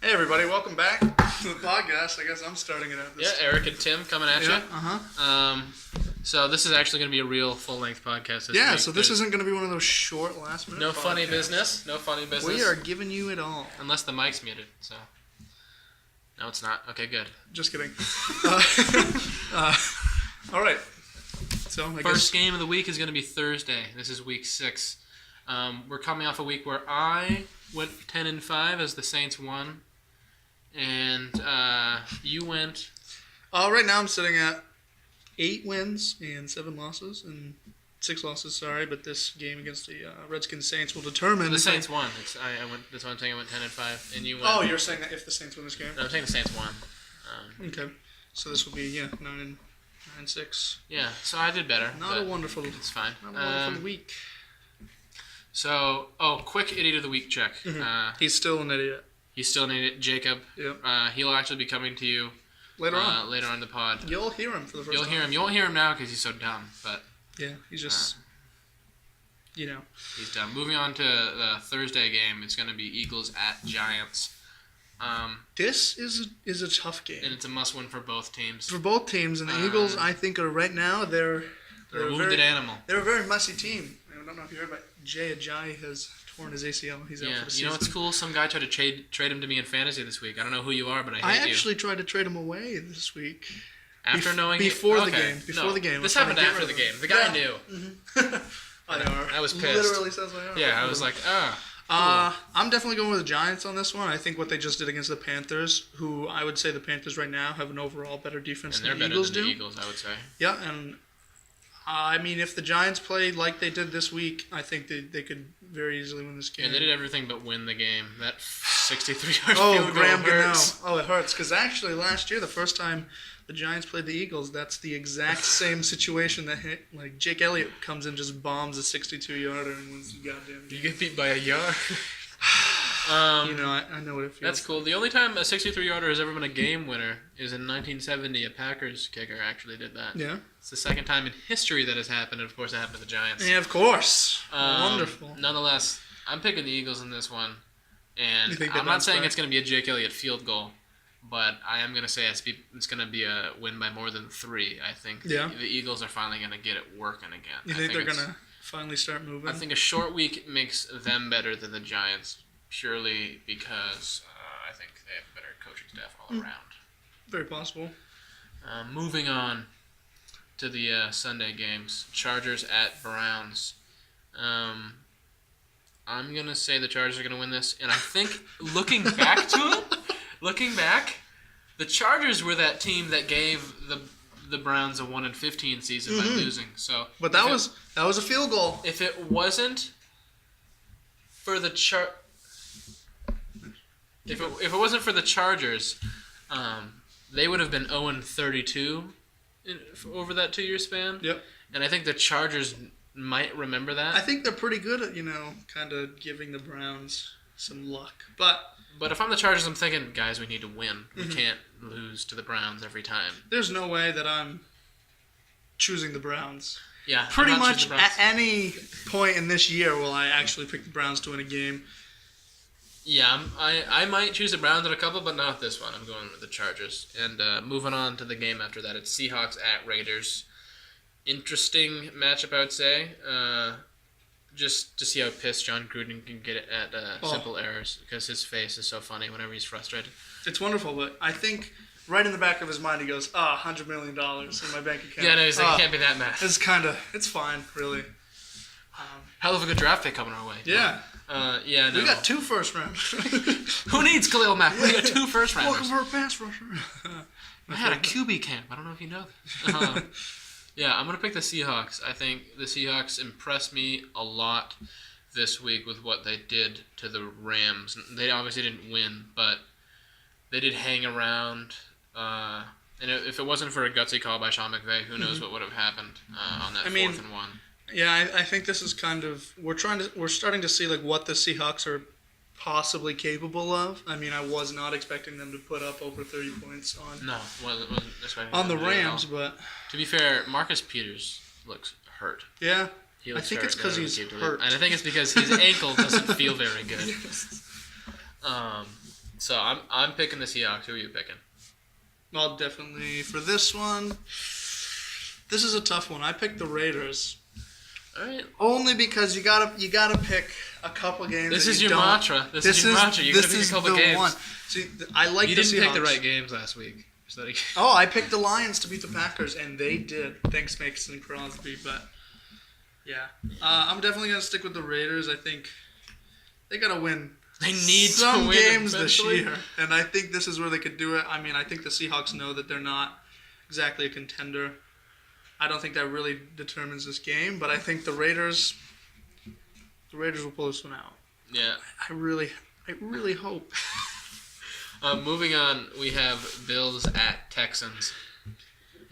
Hey everybody, welcome back to the podcast. I guess I'm starting it out this time. Eric and Tim coming at you. So this is actually going to be a real full-length podcast this week. So this isn't going to be one of those short last-minute No podcasts. funny business. No funny business. We are giving you it all. Unless the mic's muted, so... No, it's not. Okay, good. Just kidding. All right. So First game of the week is going to be Thursday. This is week 6. We're coming off a week where I went 10-5 as the Saints won. And you went... right now I'm sitting at 8 wins and 7 losses. And 6 losses, sorry. But this game against the Redskins Saints will determine... The Saints won. That's why I'm saying I went 10-5. And you went... Oh, you're saying that if the Saints win this game? No, I'm saying the Saints won. Okay. So this will be, 9-6. Yeah, so I did better. Not a wonderful... It's fine. Not a wonderful week. So, quick idiot of the week check. Mm-hmm. He's still an idiot. He's still an idiot. Jacob. Yep. He'll actually be coming to you later on in the pod. You'll hear him for the first time. You'll hear him. You won't hear him now because he's so dumb. But yeah, he's just, He's dumb. Moving on to the Thursday game, it's going to be Eagles at Giants. This is a tough game. And it's a must-win for both teams. For both teams, and the Eagles, I think, are right now they're a wounded animal. They're a very messy team. I don't know if you heard, but Jay Ajayi has torn his ACL. He's out for the season. You know what's cool? Some guy tried to trade him to me in fantasy this week. I don't know who you are, but I hate you. I actually tried to trade him away this week. After knowing before the game. Before the game. This happened after the game. The guy knew. Mm-hmm. I know. I was pissed. Literally says I know. Yeah, I was like, I'm definitely going with the Giants on this one. I think what they just did against the Panthers, who I would say the Panthers right now have an overall better defense than the Eagles do. And they're better than the Eagles, I would say. Yeah, and I mean, if the Giants play like they did this week, I think they could very easily win this game. Yeah, they did everything but win the game. That 63-yard field goal hurts. Oh, it hurts. Because actually, last year, the first time the Giants played the Eagles, that's the exact same situation that like Jake Elliott comes in, just bombs a 62-yarder and wins the goddamn game. You get beat by a yard. I know what it feels. That's cool. The only time a 63-yarder has ever been a game winner is in 1970. A Packers kicker actually did that. Yeah. It's the second time in history that has happened, and of course it happened to the Giants. Yeah, of course. Wonderful. Nonetheless, I'm picking the Eagles in this one, and I'm not saying it's going to be a Jake Elliott field goal, but I am going to say it's going to be a win by more than 3. I think the Eagles are finally going to get it working again. You think they're going to finally start moving? I think a short week makes them better than the Giants, purely because I think they have a better coaching staff all around. Very possible. Moving on to the Sunday games. Chargers at Browns. I'm going to say the Chargers are going to win this. And I think, looking back, the Chargers were that team that gave the Browns a 1-15 season by losing. So, but that was a field goal. If it wasn't for the If it wasn't for the Chargers, they would have been 0-32 over that 2-year span. Yep. And I think the Chargers might remember that. I think they're pretty good at, kind of giving the Browns some luck. But if I'm the Chargers, I'm thinking, guys, we need to win. We can't lose to the Browns every time. There's no way that I'm choosing the Browns. Yeah. Pretty much at any point in this year will I actually pick the Browns to win a game. Yeah, I might choose the Browns in a couple, but not this one. I'm going with the Chargers. And moving on to the game after that, it's Seahawks at Raiders. Interesting matchup, I would say. Just to see how pissed John Gruden can get at simple errors, because his face is so funny whenever he's frustrated. It's wonderful, but I think right in the back of his mind he goes, $100 million in my bank account. Yeah, no, he's like, it can't be that mad. It's fine, really. Hell of a good draft pick coming our way. Yeah. No. We got 2 first rounders. Who needs Khalil Mack? We got 2 first rounders. Welcome for a pass rusher. I had a QB camp. I don't know if you know that. Yeah, I'm going to pick the Seahawks. I think the Seahawks impressed me a lot this week with what they did to the Rams. They obviously didn't win, but they did hang around. And if it wasn't for a gutsy call by Sean McVay, who knows what would have happened on that 4th and 1. Yeah, I think this is kind of we're starting to see like what the Seahawks are possibly capable of. I mean, I was not expecting them to put up over 30 points on the Rams, but to be fair, Marcus Peters looks hurt. Yeah, I think it's because he's hurt, and I think it's because his ankle doesn't feel very good. So I'm picking the Seahawks. Who are you picking? Well, definitely for this one. This is a tough one. I picked the Raiders. All right. Only because you gotta pick a couple games. This is your mantra. This is your mantra. You're gonna pick a couple games. One. See, I like you the didn't Seahawks. pick the right games last week. Oh, I picked the Lions to beat the Packers, and they did. Thanks, Mason Crosby. But yeah, I'm definitely gonna stick with the Raiders. I think they gotta win. They need some to win games this eventually. year, and I think this is where they could do it. I mean, I think the Seahawks know that they're not exactly a contender. I don't think that really determines this game, but I think the Raiders will pull this one out. Yeah, I really hope. Moving on, we have Bills at Texans.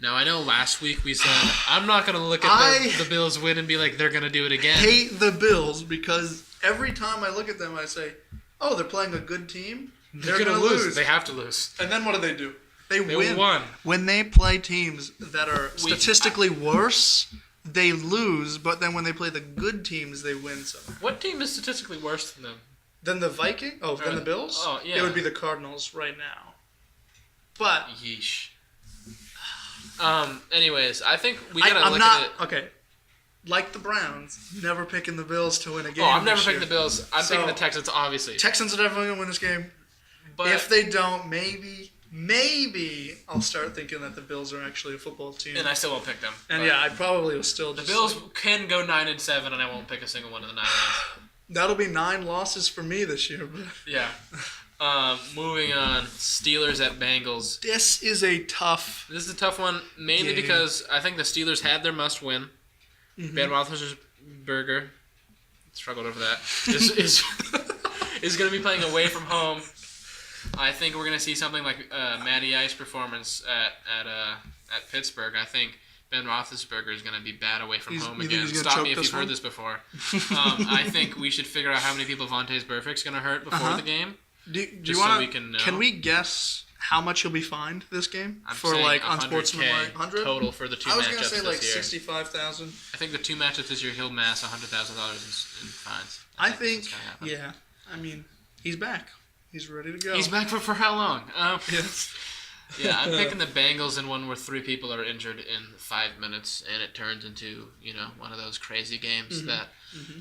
Now, I know last week we said, I'm not going to look at the Bills win and be like, they're going to do it again. I hate the Bills because every time I look at them, I say, oh, they're playing a good team. They're going to lose. They have to lose. And then what do? They win. Won. When they play teams that are statistically worse, they lose. But then when they play the good teams, they win somehow. What team is statistically worse than them? Than the Vikings? Oh, than the Bills? Oh, yeah. It would be the Cardinals right now. But yeesh. Anyways, I think we gotta look at it. Okay. Like the Browns, never picking the Bills to win a game. Oh, I'm never picking the Bills. I'm picking the Texans, obviously. Texans are definitely gonna win this game. But if they don't, maybe I'll start thinking that the Bills are actually a football team. And I still won't pick them. And yeah, I probably will still. The Bills can go 9-7, and I won't pick a single one of the 9 wins. That'll be 9 losses for me this year. But yeah. Moving on, Steelers at Bengals. This is a tough one, mainly because I think the Steelers had their must-win. Mm-hmm. Ben Roethlisberger struggled over that. is going to be playing away from home. I think we're going to see something like Matty Ice performance at Pittsburgh. I think Ben Roethlisberger is going to be bad away from home again. Stop me if you've heard this before. I think we should figure out how many people Vontaze Burfict's going to hurt before the game. Do you want we can know. Can we guess how much he'll be fined this game? I'm for like unsportsmanlike 100 total for the two matchups this year. I was going to say like 65,000. I think the two matchups this year he'll mass $100,000 in fines. I think yeah. I mean, he's back. He's ready to go. He's back for how long? Yes. Yeah, I'm picking the Bengals in one where 3 people are injured in 5 minutes, and it turns into one of those crazy games that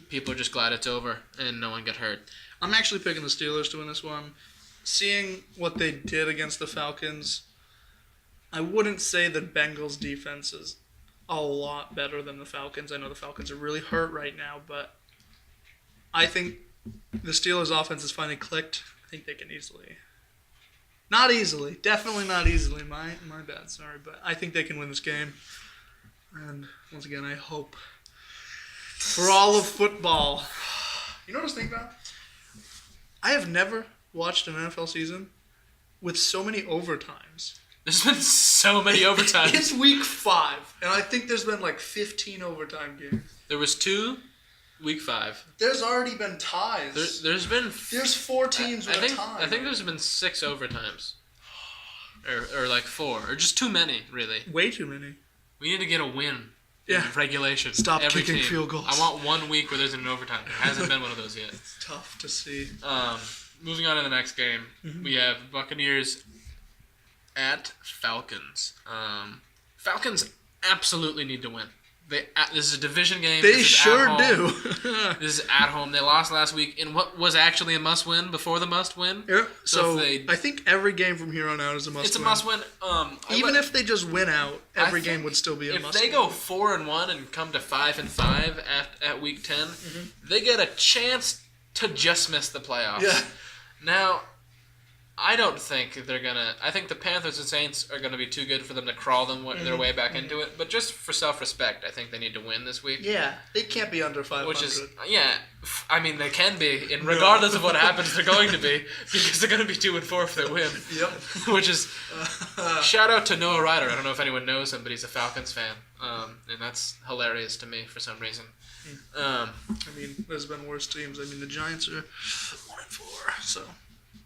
people are just glad it's over and no one got hurt. I'm actually picking the Steelers to win this one. Seeing what they did against the Falcons, I wouldn't say the Bengals' defense is a lot better than the Falcons. I know the Falcons are really hurt right now, but I think the Steelers' offense has finally clicked. I think they can easily. Not easily. Definitely not easily. My bad. Sorry. But I think they can win this game. And once again, I hope for all of football. You know what I was thinking about? I have never watched an NFL season with so many overtimes. There's been so many overtimes. It's week 5, and I think there's been like 15 overtime games. There was 2, week 5. There's already been ties. There's 4 teams with a tie. I think there's been 6 overtimes. Or like 4. Or just too many, really. Way too many. We need to get a win. Yeah. Regulation. Stop kicking field goals. I want 1 week where there's an overtime. There hasn't been one of those yet. It's tough to see. Moving on to the next game, we have Buccaneers at Falcons. Falcons absolutely need to win. This is a division game. They sure do. This is at home. They lost last week in what was actually a must-win before the must-win. Yeah. So I think every game from here on out is a must-win. It's a must-win. Even if they just win out, every game would still be a must-win. If they go 4-1 and come to 5-5 at week 10, they get a chance to just miss the playoffs. Yeah. Now, I don't think they're gonna. I think the Panthers and Saints are gonna be too good for them to crawl their way back into it. But just for self-respect, I think they need to win this week. Yeah, they can't be under 500. Which is I mean they can be, and regardless of what happens, they're going to be because they're gonna be 2-4 if they win. Yep. Which is shout out to Noah Ryder. I don't know if anyone knows him, but he's a Falcons fan, and that's hilarious to me for some reason. I mean, there's been worse teams. I mean, the Giants are 1-4, so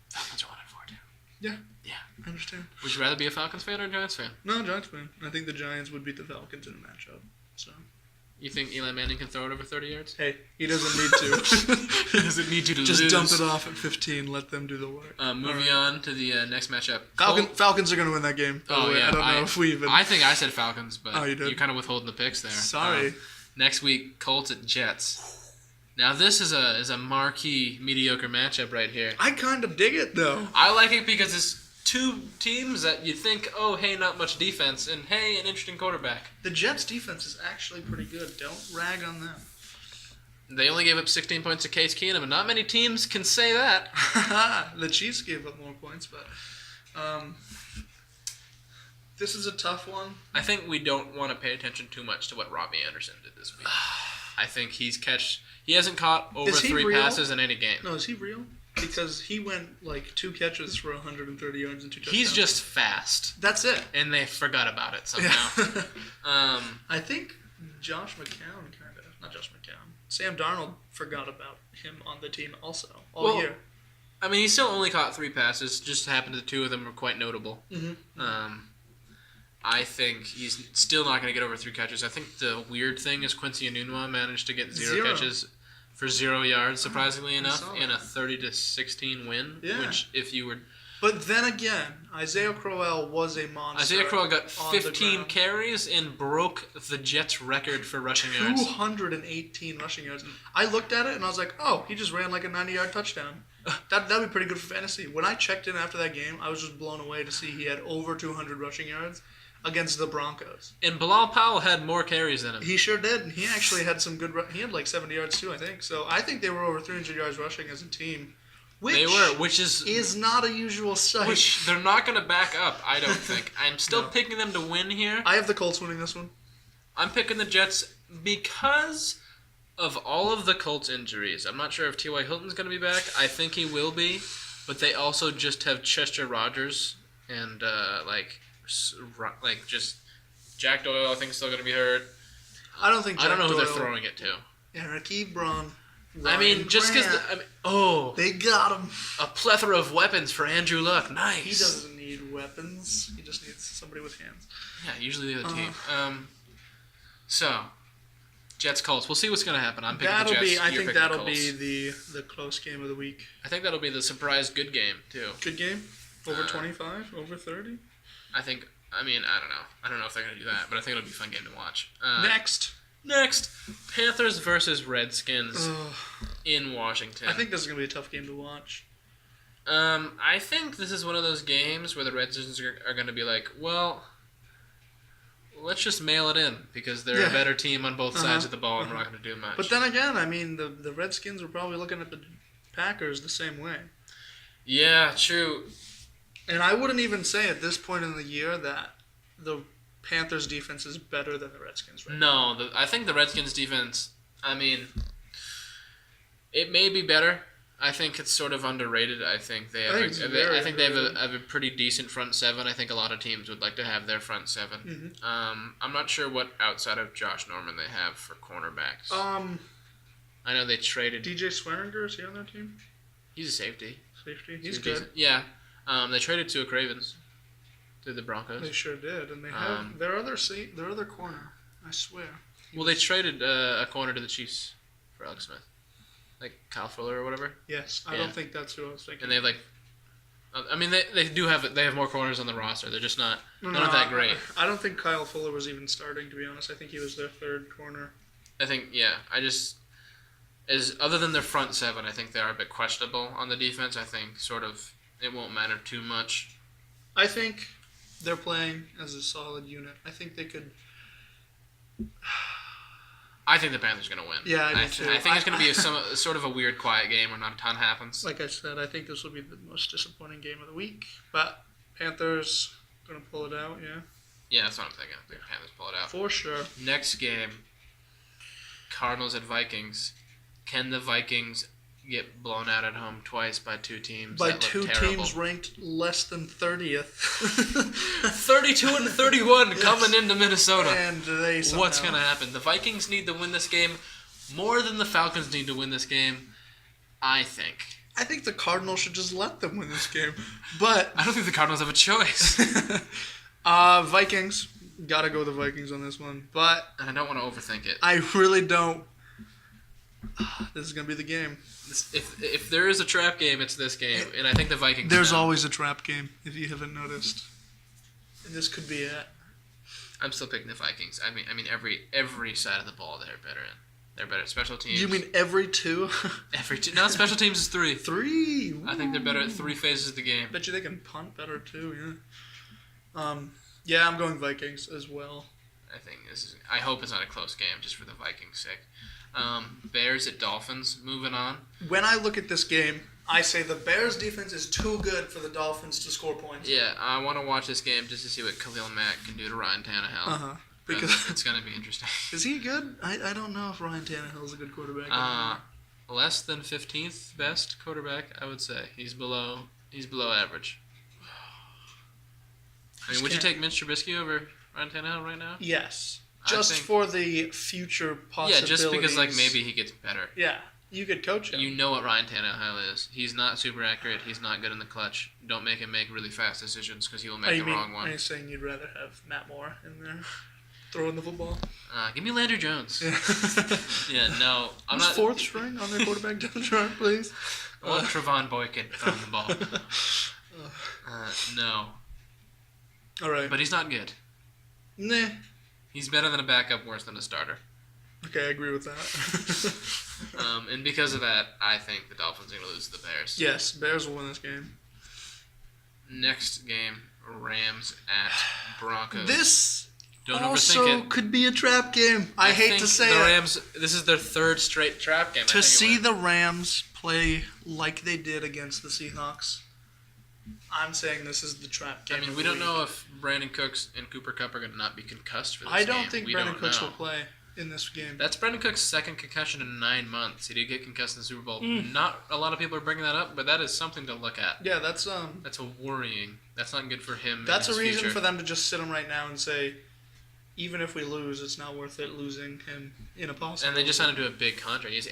Falcons are 1-4 too. Yeah. Yeah. I understand. Would you rather be a Falcons fan or a Giants fan? No, Giants fan. I think the Giants would beat the Falcons in a matchup. So. You think Eli Manning can throw it over 30 yards? Hey, he doesn't need to. He doesn't need you to Just lose. dump it off at 15. Let them do the work. Moving on to the next matchup. Falcons are going to win that game. Oh, yeah. I don't know if we even... I think I said Falcons, but you did? you're kind of withholding the picks there. Sorry. Next week, Colts at Jets. Now, this is a marquee, mediocre matchup right here. I kind of dig it, though. I like it because it's two teams that you think, oh, hey, not much defense, and hey, an interesting quarterback. The Jets' defense is actually pretty good. Don't rag on them. They only gave up 16 points to Case Keenum, and not many teams can say that. The Chiefs gave up more points, but this is a tough one. I think we don't want to pay attention too much to what Robbie Anderson did this week. I think he hasn't caught over 3 passes in any game. No, is he real? Because he went like 2 catches for 130 yards and 2 touchdowns. He's just fast. That's it. And they forgot about it somehow. Yeah. I think Josh McCown not Josh McCown. Sam Darnold forgot about him on the team also all year. I mean, he still only caught 3 passes. Just happened that 2 of them were quite notable. Mm-hmm. I think he's still not going to get over 3 catches. I think the weird thing is Quincy Enunwa managed to get 0 catches for 0 yards, surprisingly enough, in a 30-16 win. Yeah. Which, if you were... But then again, Isaiah Crowell was a monster. Isaiah Crowell got 15 carries and broke the Jets' record for rushing yards. 218 rushing yards. I looked at it and I was like, oh, he just ran like a 90-yard touchdown. That'd be pretty good for fantasy. When I checked in after that game, I was just blown away to see he had over 200 rushing yards against the Broncos. And Bilal Powell had more carries than him. He sure did. He actually had some good... He had like 70 yards too, I think. So I think they were over 300 yards rushing as a team. Which is not a usual sight. Which they're not going to back up, I don't think. I'm still picking them to win here. I have the Colts winning this one. I'm picking the Jets because of all of the Colts injuries. I'm not sure if T.Y. Hilton's going to be back. I think he will be. But they also just have Chester Rogers and just Jack Doyle, I think, is still going to be hurt. I don't think Jack I don't know who Doyle, they're throwing it to. Erik Ebron. Just because... they got him. A plethora of weapons for Andrew Luck. Nice. He doesn't need weapons. He just needs somebody with hands. Yeah, usually the other team. So, Jets Colts. We'll see what's going to happen. I'm picking the Jets. I think that'll be the close game of the week. I think that'll be the surprise good game too. Good game? Over 25? Over 30? I don't know. I don't know if they're going to do that, but I think it'll be a fun game to watch. Next, Panthers versus Redskins in Washington. I think this is going to be a tough game to watch. I think this is one of those games where the Redskins are going to be like, well, let's just mail it in because they're a better team on both sides of the ball and we're not going to do much. But then again, the Redskins are probably looking at the Packers the same way. Yeah, true. And I wouldn't even say at this point in the year that the Panthers' defense is better than the Redskins right now. I think the Redskins' defense, it may be better. I think it's sort of underrated. I think they have a pretty decent front seven. I think a lot of teams would like to have their front seven. Mm-hmm. I'm not sure what outside of Josh Norman they have for cornerbacks. I know they traded... DJ Swearinger, is he on that team? He's a safety. He's good. Decent. Yeah. They traded Tua Cravens to the Broncos. They sure did, and they have their other corner. I swear. They traded a corner to the Chiefs for Alex Smith, like Kyle Fuller or whatever. Yes, I don't think that's who I was thinking. And they have more corners on the roster. They're just not that great. I don't think Kyle Fuller was even starting, to be honest. I think he was their third corner. I think other than their front seven, I think they are a bit questionable on the defense. I think sort of it won't matter too much. I think they're playing as a solid unit. I think they could... I think the Panthers are going to win. Yeah, I do too. I think it's going to be sort of a weird, quiet game where not a ton happens. Like I said, I think this will be the most disappointing game of the week. But Panthers going to pull it out, yeah? Yeah, that's what I'm thinking. I think Panthers pull it out. For sure. Next game, Cardinals at Vikings. Can the Vikings get blown out at home twice by two teams? By two teams ranked less than 30th. 32 and 31 coming into Minnesota. And they somehow... What's going to happen? The Vikings need to win this game more than the Falcons need to win this game, I think. I think the Cardinals should just let them win this game. But I don't think the Cardinals have a choice. Vikings Gotta go with the Vikings on this one. But and I don't want to overthink it. I really don't. This is going to be the game. If there is a trap game, it's this game. And I think the Vikings There's always a trap game, if you haven't noticed. And this could be it. I'm still picking the Vikings. I mean, every side of the ball they're better in. They're better at special teams. You mean every two? Every two. No, special teams is 3. 3? Ooh. I think they're better at 3 phases of the game. Bet you they can punt better too, yeah. Yeah, I'm going Vikings as well. I hope it's not a close game, just for the Vikings' sake. Bears at Dolphins, moving on. When I look at this game, I say the Bears' defense is too good for the Dolphins to score points. Yeah, I want to watch this game just to see what Khalil Mack can do to Ryan Tannehill. Uh-huh. Because it's going to be interesting. Is he good? I don't know if Ryan Tannehill is a good quarterback. Less than 15th best quarterback, I would say. He's below average. I mean, would you take Mitch Trubisky over Ryan Tannehill right now? Yes. Just for the future possibilities. Yeah, just because maybe he gets better. Yeah, you could coach him. You know what Ryan Tannehill is. He's not super accurate. He's not good in the clutch. Don't make him make really fast decisions because he will make the wrong one. Are you saying you'd rather have Matt Moore in there throwing the football? Give me Landry Jones. Yeah, no. I'm Who's not. 4th string on their quarterback depth chart, please? I want Trevon Boykin throwing the ball. No. All right. But he's not good. Nah. He's better than a backup, worse than a starter. Okay, I agree with that. And because of that, I think the Dolphins are going to lose to the Bears. Yes, Bears will win this game. Next game, Rams at Broncos. This Don't also overthink it. could be a trap game. I hate to say the it. Rams, this is their 3rd straight trap game. To see the Rams play like they did against the Seahawks, I'm saying this is the trap game. I mean, we don't know if Brandon Cooks and Cooper Kupp are going to not be concussed for this game. I don't think Brandon Cooks will play in this game. That's Brandon Cooks' 2nd concussion in 9 months. He did get concussed in the Super Bowl. Not a lot of people are bringing that up, but that is something to look at. Yeah, that's a worrying. That's not good for him. That's in his a reason future. for them to just sit him right now and say, even if we lose, it's not worth it losing him in a possible. And they just signed him to a big contract. He's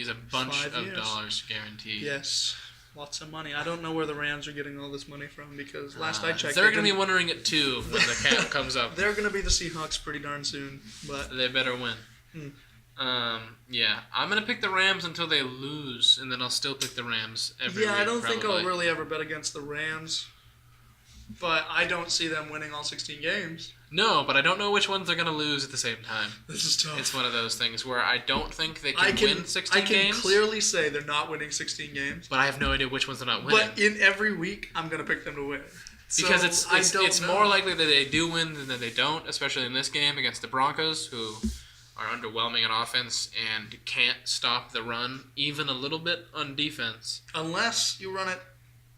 a bunch of dollars guaranteed. Yes. Lots of money. I don't know where the Rams are getting all this money from because last I checked... They're going to be wondering it too when the cap comes up. They're going to be the Seahawks pretty darn soon, but... They better win. Yeah. I'm going to pick the Rams until they lose, and then I'll still pick the Rams every week. Yeah, I don't think I'll really ever bet against the Rams, but I don't see them winning all 16 games. No, but I don't know which ones they're going to lose at the same time. This is tough. It's one of those things where I don't think they can win 16 games. I can clearly say they're not winning 16 games. But I have no idea which ones they're not winning. But in every week, I'm going to pick them to win. Because it's more likely that they do win than that they don't, especially in this game against the Broncos, who are underwhelming on offense and can't stop the run even a little bit on defense. Unless you run it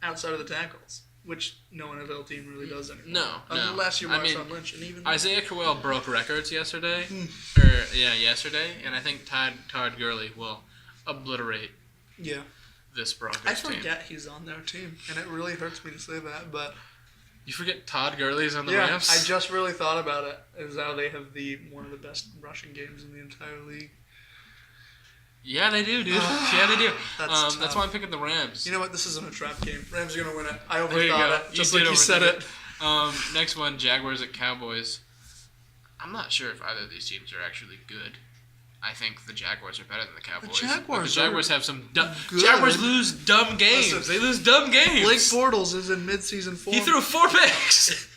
outside of the tackles. Which no NFL team really does anymore. No. Unless you're Marshawn Lynch. And even Isaiah Crowell broke records yesterday. Yesterday. And I think Todd Gurley will obliterate this Broncos team. I forget he's on their team. And it really hurts me to say that. But you forget Todd Gurley's on the Rams? I just really thought about it. Is how they have one of the best rushing games in the entire league. Yeah, they do, dude. Yeah, they do. That's why I'm picking the Rams. You know what? This isn't a trap game. Rams are going to win it. I overthought it. Just like you said it. Next one, Jaguars at Cowboys. I'm not sure if either of these teams are actually good. I think the Jaguars are better than the Cowboys. The Jaguars have some Jaguars lose dumb games. Listen, they lose dumb games. Blake Bortles is in mid-season form. He threw 4 picks.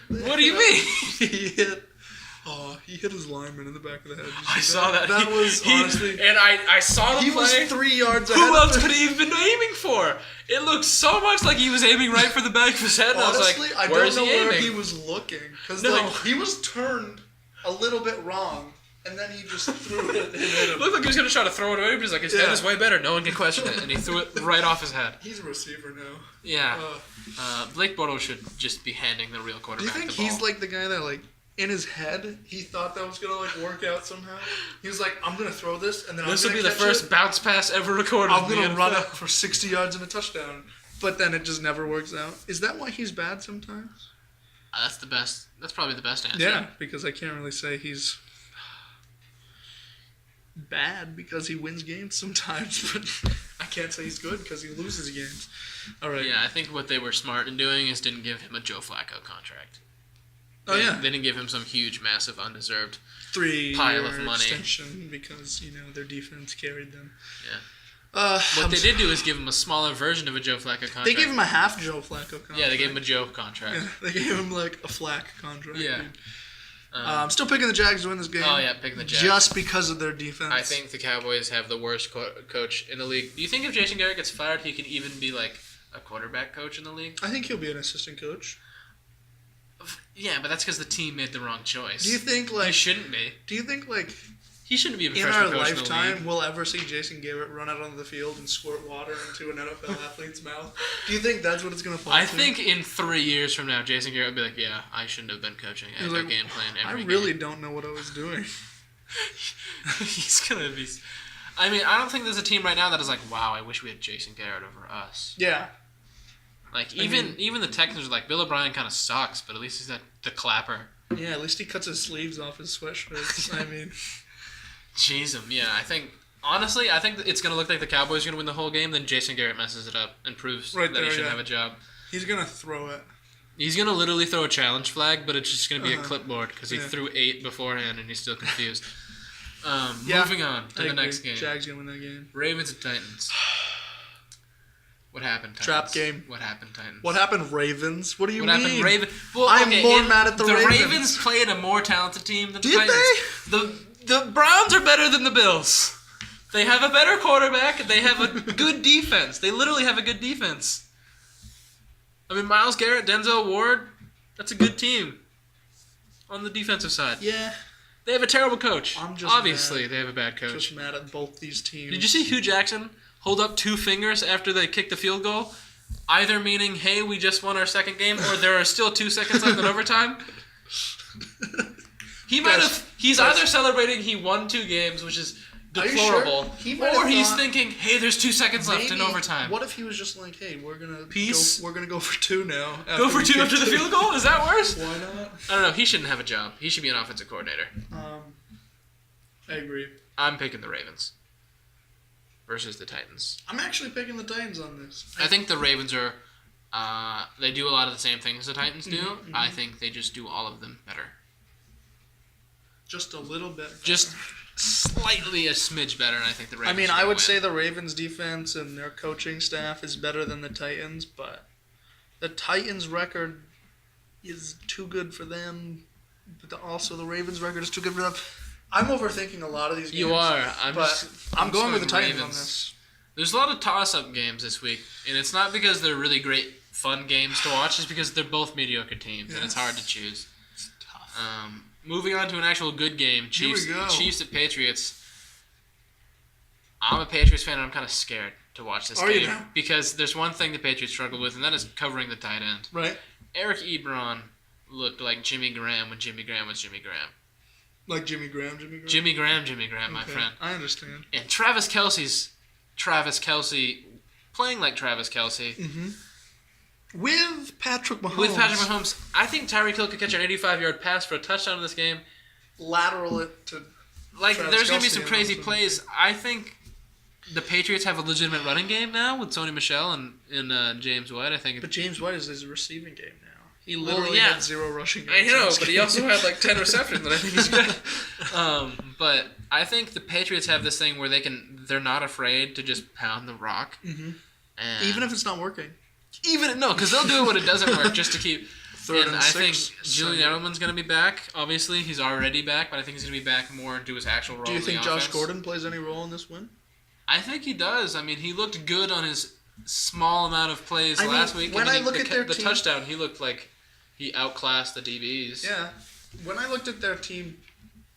What do you mean? He hit his lineman in the back of the head. I saw that. That was honestly... And I saw the play. He was 3 yards ahead. Who else could he have been aiming for? It looked so much like he was aiming right for the back of his head. Honestly, and I was like, where is he aiming? I don't know where he was looking. Because he was turned a little bit wrong, and then he just threw it and hit him. It looked like he was going to try to throw it away, but he's like, his head is way better. No one can question it. And he threw it right off his head. He's a receiver now. Yeah. Blake Bortles should just be handing the real quarterback the ball. Do you think he's like the guy that, in his head, he thought that was going to, work out somehow? He was like, I'm going to throw this, and then this will be the first bounce pass ever recorded. I'm going to run it for 60 yards and a touchdown. But then it just never works out. Is that why he's bad sometimes? That's the best. That's probably the best answer. Yeah, because I can't really say he's... bad because he wins games sometimes, but I can't say he's good because he loses games. All right. Yeah, I think what they were smart in doing is didn't give him a Joe Flacco contract. They didn't give him some huge, massive, undeserved 3-year pile of money extension because their defense carried them. Yeah. What they did do is give him a smaller version of a Joe Flacco contract. They gave him a half Joe Flacco contract. Yeah, they gave him a Joe contract. Yeah, they gave him like a Flack contract. Yeah. I'm still picking the Jags to win this game. Oh yeah, picking the Jags just because of their defense. I think the Cowboys have the worst coach in the league. Do you think if Jason Garrett gets fired, he could even be like a quarterback coach in the league? I think he'll be an assistant coach. Yeah, but that's because the team made the wrong choice. Do you think he shouldn't be? Do you think he shouldn't be a in professional our coach lifetime in the league? we'll ever see Jason Garrett run out onto the field and squirt water into an NFL athlete's mouth? Do you think that's what it's gonna fall to? I think in 3 years from now, Jason Garrett will be like, "Yeah, I shouldn't have been coaching. I had a game plan every game." I really don't know what I was doing. He's gonna be. I mean, I don't think there's a team right now that is like, "Wow, I wish we had Jason Garrett over us." Yeah. Like even the Texans are like, Bill O'Brien kind of sucks, but at least he's the clapper. Yeah, at least he cuts his sleeves off his sweatshirts. I mean, jeez, yeah. Honestly, I think it's gonna look like the Cowboys are gonna win the whole game. Then Jason Garrett messes it up and proves that he shouldn't have a job. He's gonna throw it. He's gonna literally throw a challenge flag, but it's just gonna be a clipboard because he threw 8 beforehand and he's still confused. Moving on to the next game. Jags gonna win that game. Ravens and Titans. What happened, Titans? Trap game. What happened, Titans? What happened, Ravens? What do you mean? What happened, Ravens? Well, I'm more mad at the Ravens. The Ravens played a more talented team than the Titans. Did they? The Browns are better than the Bills. They have a better quarterback. They have a good defense. They literally have a good defense. I mean, Myles Garrett, Denzel Ward, that's a good team on the defensive side. Yeah. They have a terrible coach. Obviously, mad. they have a bad coach. Just mad at both these teams. Did you see Hugh Jackson hold up 2 fingers after they kicked the field goal? Either meaning, hey, we just won our second game, or there are still 2 seconds left in overtime. He's either celebrating he won 2 games, which is deplorable, sure? Or he's thinking, hey, there's 2 seconds left in overtime. What if he was just like, hey, we're gonna go for 2 now. Go for 2 after the field goal? Is that worse? Why not? I don't know. He shouldn't have a job. He should be an offensive coordinator. I agree. I'm picking the Ravens versus the Titans. I'm actually picking the Titans on this. I think the Ravens are. They do a lot of the same things the Titans do. Mm-hmm. I think they just do all of them better. Just a little bit better. Just slightly a smidge better, and I think the Ravens. I mean, I would say the Ravens' defense and their coaching staff is better than the Titans, but the Titans' record is too good for them. But also, the Ravens' record is too good for them. I'm overthinking a lot of these games. You are. I'm going with the Titans on this. There's a lot of toss-up games this week, and it's not because they're really great, fun games to watch. It's because they're both mediocre teams, and it's hard to choose. It's tough. Moving on to an actual good game, Chiefs at Patriots. I'm a Patriots fan, and I'm kind of scared to watch this game because there's one thing the Patriots struggle with, and that is covering the tight end. Right. Eric Ebron looked like Jimmy Graham when Jimmy Graham was Jimmy Graham. Like Jimmy Graham, Jimmy Graham, my friend. I understand. And Travis Kelce playing like Travis Kelce. Mm-hmm. With Patrick Mahomes. I think Tyreek Hill could catch an 85-yard pass for a touchdown in this game. Lateral it to there's going to be some crazy plays. I think the Patriots have a legitimate running game now with Sony Michel and James White. But James White is his receiving game now. He literally had 0 rushing yards. I know, but he also had 10 receptions, and I think he's good. But I think the Patriots have this thing where they're not afraid to just pound the rock. Mm-hmm. Even if it's not working. Because they'll do it when it doesn't work just to keep. Third and I think six, Julian Edelman's going to be back. Obviously, he's already back, but I think he's going to be back more into his actual role. Do you think Josh Gordon plays any role in this win? I think he does. I mean, he looked good on his small amount of plays last week. When I look at their team, touchdown, he looked like he outclassed the DBs. Yeah. When I looked at their team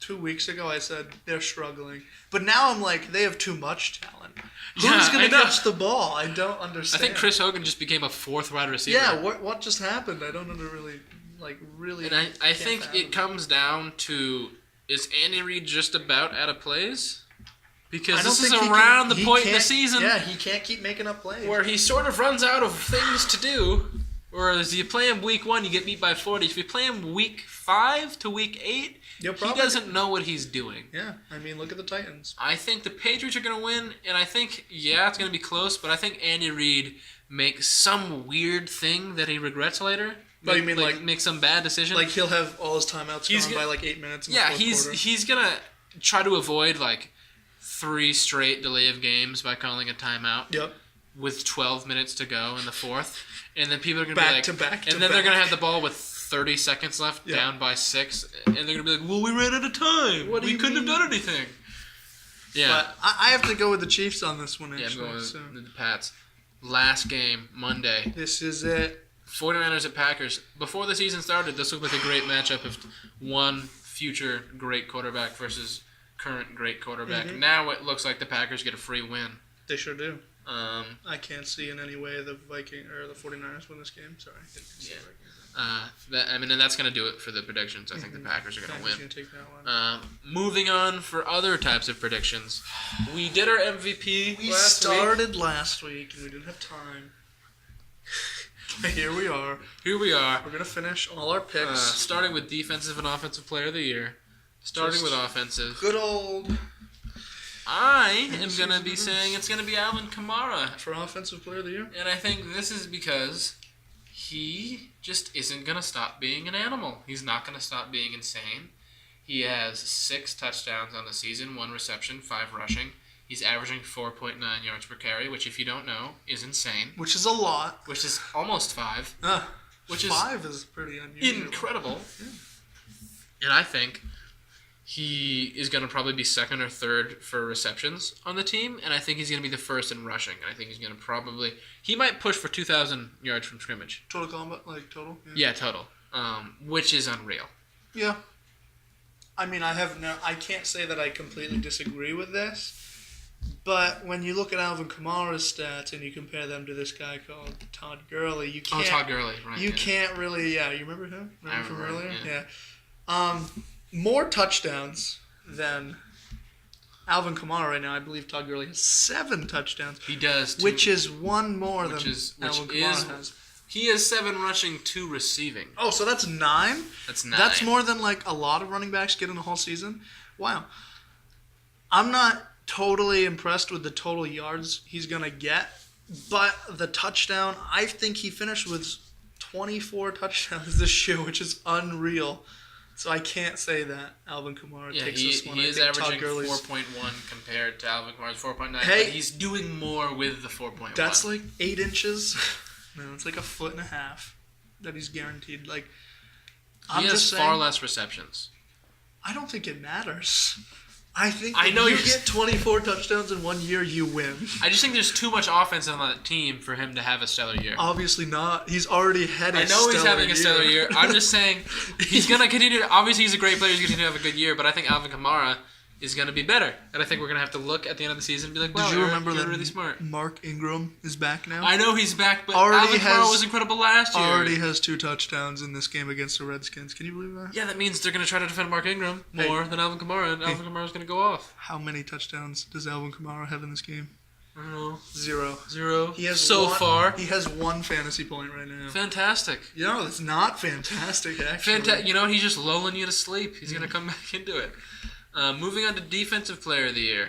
2 weeks ago, I said they're struggling. But now I'm like, they have too much talent. Who's going to catch the ball? I don't understand. I think Chris Hogan just became a 4th wide receiver. Yeah, what just happened? I don't really. And I think it comes down to, is Andy Reid just about out of plays? Because this is around the point in the season. Yeah, he can't keep making up plays. Where he sort of runs out of things to do. Whereas you play him week 1, you get beat by 40. If you play him week 5 to week 8, he doesn't know what he's doing. Yeah, I mean, look at the Titans. I think the Patriots are going to win, and I think, it's going to be close, but I think Andy Reid makes some weird thing that he regrets later. But you mean like make some bad decision? Like he'll have all his timeouts gone by like 8 minutes in the fourth quarter? He's going to try to avoid like 3 straight delay of games by calling a timeout. Yep. With 12 minutes to go in the fourth. And then people are going to be like... Back and then they're going to have the ball with 30 seconds left, down by 6. And they're going to be like, well, we ran out of time. We couldn't have done anything. Yeah. But I have to go with the Chiefs on this one, actually. Yeah, I'm going with the Pats. Last game, Monday. This is it. 49ers at Packers. Before the season started, this looked like a great matchup of one future great quarterback versus current great quarterback. Mm-hmm. Now it looks like the Packers get a free win. They sure do. I can't see in any way the 49ers win this game. Sorry. And that's going to do it for the predictions. I think the Packers are going to win. Gonna take that one. Moving on for other types of predictions. We did our MVP last week, and we didn't have time. Here we are. Here we are. We're going to finish all our picks. Starting with Defensive and Offensive Player of the Year. Starting with Offensive. Good old... I am going to be saying it's going to be Alvin Kamara. For Offensive Player of the Year? And I think this is because he just isn't going to stop being an animal. He's not going to stop being insane. He has 6 touchdowns on the season, 1 reception, 5 rushing. He's averaging 4.9 yards per carry, which if you don't know, is insane. Which is a lot. Which is almost 5. Which 5 is pretty unusual. Incredible. Yeah. And I think... he is going to probably be 2nd or 3rd for receptions on the team, and I think he's going to be the 1st in rushing. And I think he's going to probably... he might push for 2,000 yards from scrimmage. Total combat? Like, total? Yeah, total. Which is unreal. Yeah. I mean, I can't say that I completely disagree with this, but when you look at Alvin Kamara's stats and you compare them to this guy called Todd Gurley, you can't... Oh, Todd Gurley, right. You can't really... Yeah, you remember him? Remember from earlier? Yeah. More touchdowns than Alvin Kamara right now. I believe Todd Gurley has 7 touchdowns. He does, too. Which is 1 more than Alvin Kamara has. He has 7 rushing, 2 receiving. Oh, so that's 9? That's 9. That's more than like a lot of running backs get in a whole season? Wow. I'm not totally impressed with the total yards he's going to get, but the touchdown, I think he finished with 24 touchdowns this year, which is unreal. So I can't say that Alvin Kamara takes this one. He is averaging 4.1 compared to Alvin Kamara's 4.9. Hey, but he's doing more with the 4.1. That's like 8 inches. No, it's like 1.5 feet that he's guaranteed. Like, he has far less receptions. I don't think it matters. I think you get 24 touchdowns in 1 year, you win. I just think there's too much offense on that team for him to have a stellar year. Obviously not. He's already had a stellar year. I know he's having a stellar year. I'm just saying he's going to continue. Obviously, he's a great player. He's going to have a good year. But I think Alvin Kamara is going to be better. And I think we're going to have to look at the end of the season and be like, wow, did you remember you're that really smart. Mark Ingram is back now? I know he's back, but Alvin Kamara was incredible last year. Already has 2 touchdowns in this game against the Redskins. Can you believe that? Yeah, that means they're going to try to defend Mark Ingram more than Alvin Kamara, and Alvin Kamara's going to go off. How many touchdowns does Alvin Kamara have in this game? I don't know. 0. He has far. He has 1 fantasy point right now. Fantastic. No, it's not fantastic, actually. You know, he's just lulling you to sleep. He's going to come back into it. Moving on to Defensive Player of the Year.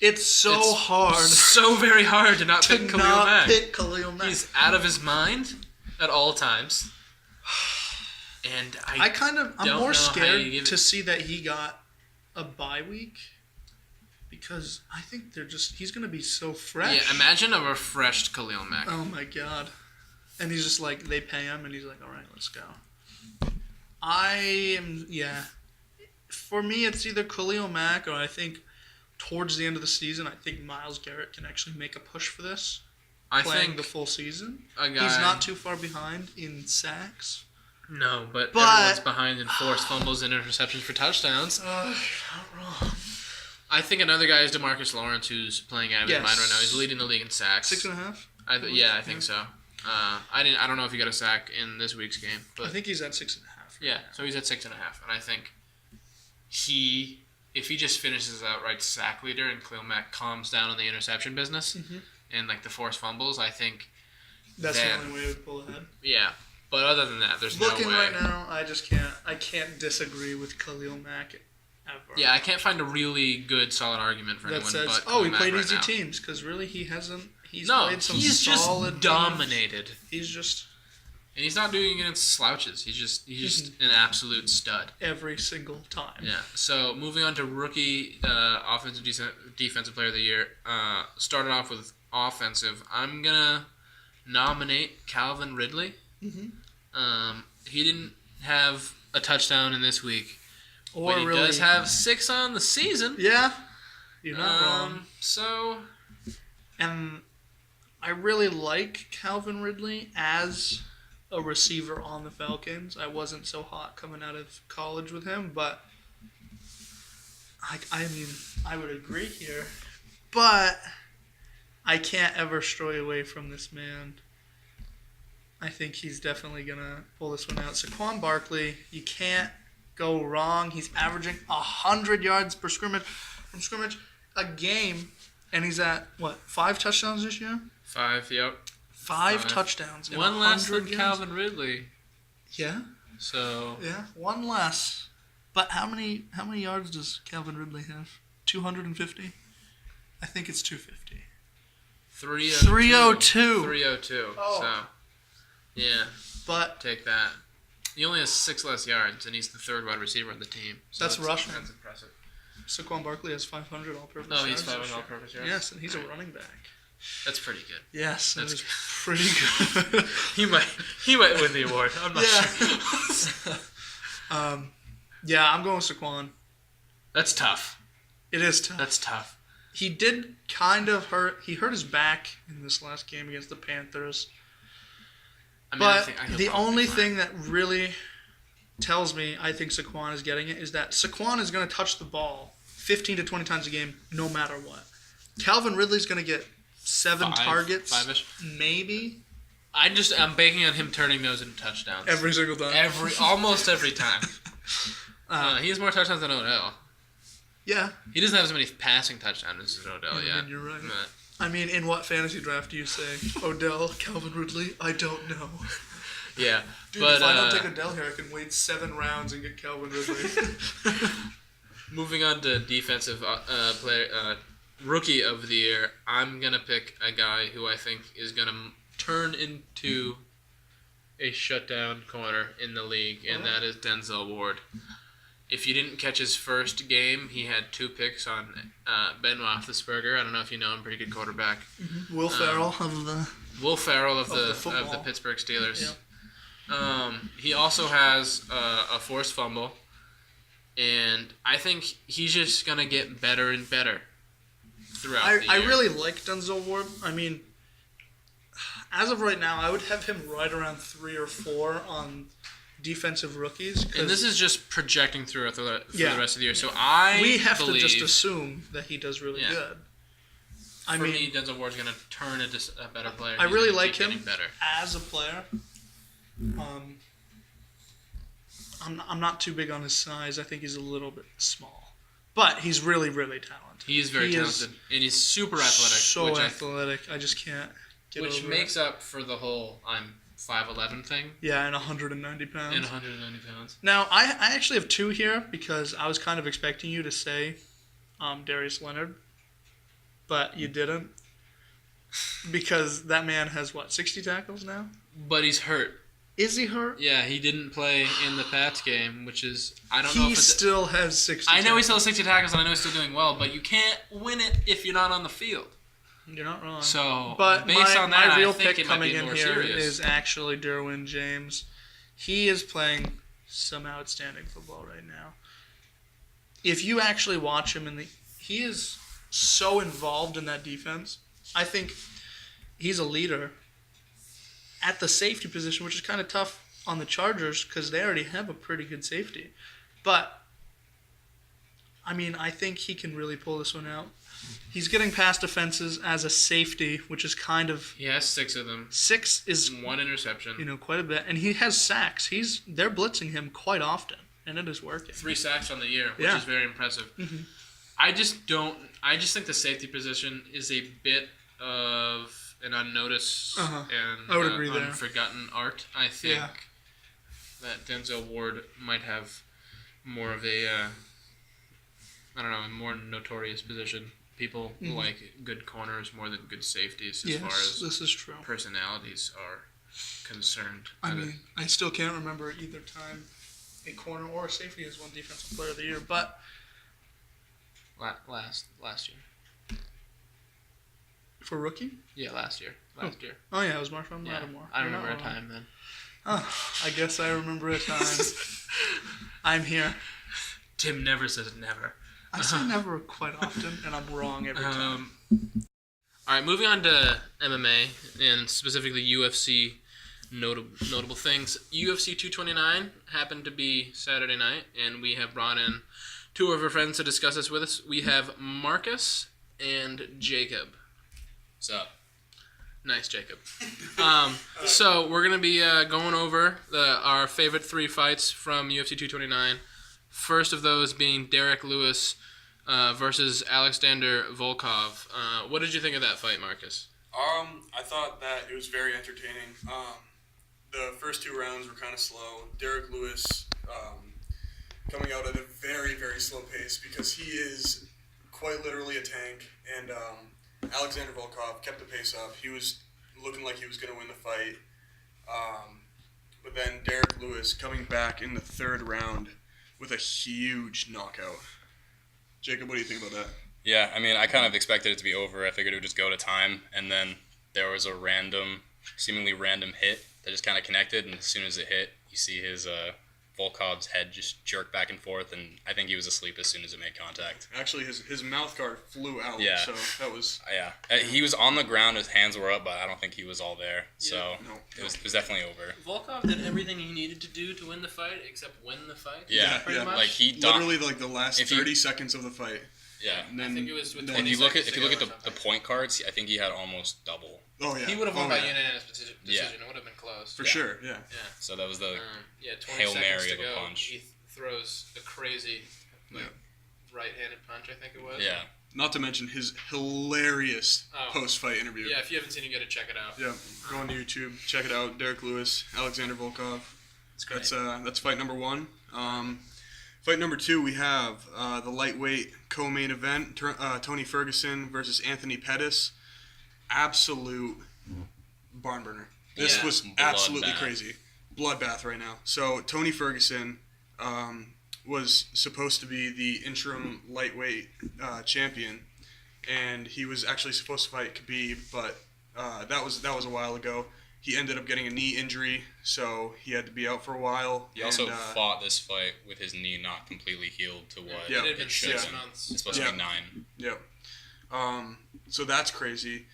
It's hard. So very hard to not pick Khalil Mack. He's out of his mind at all times. And I'm more scared to see that he got a bye week. Because I think he's going to be so fresh. Yeah, imagine a refreshed Khalil Mack. Oh my God. And he's just like, they pay him and he's like, all right, let's go. For me, it's either Khalil Mack or I think towards the end of the season, I think Myles Garrett can actually make a push for this. Playing the full season. He's not too far behind in sacks. No, but everyone's behind in forced fumbles and interceptions for touchdowns. You're not wrong. I think another guy is DeMarcus Lawrence, who's playing out of his mind right now. He's leading the league in sacks. 6.5? I think so. I don't know if he got a sack in this week's game, but I think he's at 6.5. Yeah, so he's at 6.5, and I think if he just finishes as outright sack leader and Khalil Mack calms down on the interception business and like the forced fumbles, I think That's the only way we would pull ahead. Yeah. But other than that, there's no way. Looking right now, I just can't. I can't disagree with Khalil Mack ever. Yeah, I can't find a really good, solid argument for anyone says, but Khalil Mack played right easy now. teams, because really he hasn't. He's he's just dominated. He's just. And he's not doing it against slouches. He's just an absolute stud. Every single time. Yeah. So moving on to rookie defensive player of the year. Started off with offensive. I'm gonna nominate Calvin Ridley. Mm-hmm. He didn't have a touchdown in this week, but he does have 6 on the season. Yeah, you're not wrong. So, and I really like Calvin Ridley as a receiver on the Falcons. I wasn't so hot coming out of college with him, but I mean, I would agree here. But I can't ever stray away from this man. I think he's definitely going to pull this one out. Saquon Barkley, you can't go wrong. He's averaging 100 yards per scrimmage a game, and he's at, 5 touchdowns this year? 5, yep. 5 touchdowns. One less than Calvin Ridley. Yeah. So. Yeah, one less. But how many yards does Calvin Ridley have? 250? I think it's 250. 302. 302. Oh. So, yeah. But take that. He only has 6 less yards, and he's the 3rd wide receiver on the team. So that's rushing. That's impressive. Saquon Barkley has 500 all-purpose yards. Oh, he's 500 all-purpose yards? Yes, and he's a running back. That's pretty good. Yes, that is pretty good. he might win the award. I'm not sure. Yeah, I'm going with Saquon. That's tough. It is tough. That's tough. He did kind of hurt. He hurt his back in this last game against the Panthers. But the only thing that really tells me I think Saquon is getting it is that Saquon is going to touch the ball 15 to 20 times a game no matter what. Calvin Ridley's going to get 7 targets. 5-ish. Maybe. I'm banking on him turning those into touchdowns. Every single time. Almost every time. He has more touchdowns than Odell. Yeah. He doesn't have as many passing touchdowns as Odell yet. You're right. I mean, in what fantasy draft do you say Odell, Calvin Ridley? I don't know. Yeah. Dude, if I don't take Odell here, I can wait 7 rounds and get Calvin Ridley. Moving on to defensive player, rookie of the year, I'm going to pick a guy who I think is going to turn into a shutdown corner in the league, and that is Denzel Ward. If you didn't catch his first game, he had 2 picks on Ben Roethlisberger. I don't know if you know him, pretty good quarterback. Mm-hmm. Will Ferrell of the Pittsburgh Steelers. Yep. He also has a forced fumble, and I think he's just gonna get better and better throughout the year. I really like Denzel Ward. I mean, as of right now, I would have him right around 3 or 4 on defensive rookies. And this is just projecting throughout the rest of the year. So we have to just assume that he does really good. For me, Denzel Ward's going to turn into a better player. I really like him as a player. I'm not too big on his size. I think he's a little bit small. But he's really, really talented. He is very talented. And he's super athletic. So athletic. I just can't get over it. Which makes up for the whole 5'11" thing. Yeah, and 190 pounds. And 190 pounds. Now, I actually have 2 here because I was kind of expecting you to say Darius Leonard, but you didn't. Because that man has, 60 tackles now? But he's hurt. Is he hurt? Yeah, he didn't play in the Pats game, which is, I don't know if He still has 60 tackles. I know he still has 60 tackles, and I know he's still doing well, but you can't win it if you're not on the field. You're not wrong. So, but based on that, my real I think pick it might coming be in more here serious. is actually Derwin James. He is playing some outstanding football right now. If you actually watch him he is so involved in that defense. I think he's a leader at the safety position, which is kind of tough on the Chargers because they already have a pretty good safety. But I mean, I think he can really pull this one out. He's getting past defenses as a safety, which is kind of... He has 6 of them. 6 is... 1 interception. Quite a bit. And he has sacks. They're blitzing him quite often, and it is working. 3 sacks on the year, which is very impressive. Mm-hmm. I just think the safety position is a bit of an unnoticed and I would agree there. unforgotten art. I think that Denzel Ward might have more of a, more notorious position. People like good corners more than good safeties as far as this is true. Personalities are concerned. I mean, I still can't remember either time a corner or a safety has won Defensive Player of the Year, but last year. For rookie? Yeah, last year. Oh yeah, it was Marshall Lattimore. I remember a time then. Oh, I guess I remember a time. I'm here. Tim never says never. I say never quite often, and I'm wrong every time. All right, moving on to MMA, and specifically UFC notable things. UFC 229 happened to be Saturday night, and we have brought in two of our friends to discuss this with us. We have Marcus and Jacob. What's up? Nice, Jacob. So we're going to be going over our favorite three fights from UFC 229. First of those being Derek Lewis versus Alexander Volkov. What did you think of that fight, Marcus? I thought that it was very entertaining. The first two rounds were kind of slow. Derek Lewis coming out at a very, very slow pace because he is quite literally a tank. And Alexander Volkov kept the pace up. He was looking like he was going to win the fight. But then Derek Lewis coming back in the third round with a huge knockout. Jacob, what do you think about that? Yeah, I mean, I kind of expected it to be over. I figured it would just go to time, and then there was a seemingly random hit that just kind of connected, and as soon as it hit, you see his Volkov's head just jerk back and forth, and I think he was asleep as soon as it made contact. Actually, his mouth guard flew out, so that was... Yeah, he was on the ground, his hands were up, but I don't think he was all there, so it was definitely over. Volkov did everything he needed to do to win the fight, except win the fight. Yeah, pretty much. like literally like the last 30 seconds of the fight. Yeah, and then, I think it was with if you look at the point cards, I think he had almost double. Oh yeah, he would have won by unanimous decision. It would have been close. For sure. Yeah. So that was the 20 Hail seconds Mary to of go. a punch. He throws a crazy right-handed punch. I think it was. Yeah. Not to mention his hilarious post-fight interview. Yeah, if you haven't seen it, you got to check it out. Yeah, go on YouTube, check it out. Derek Lewis, Alexander Volkov. It's great. That's fight number one. Fight number two, we have the lightweight co-main event, Tony Ferguson versus Anthony Pettis. Absolute barn burner. This was absolutely crazy. Bloodbath right now. So Tony Ferguson was supposed to be the interim lightweight champion, and he was actually supposed to fight Khabib, but that was a while ago. He ended up getting a knee injury, so he had to be out for a while. He also fought this fight with his knee not completely healed to what it had been 6 months. It's supposed to be 9. Yep. So that's crazy.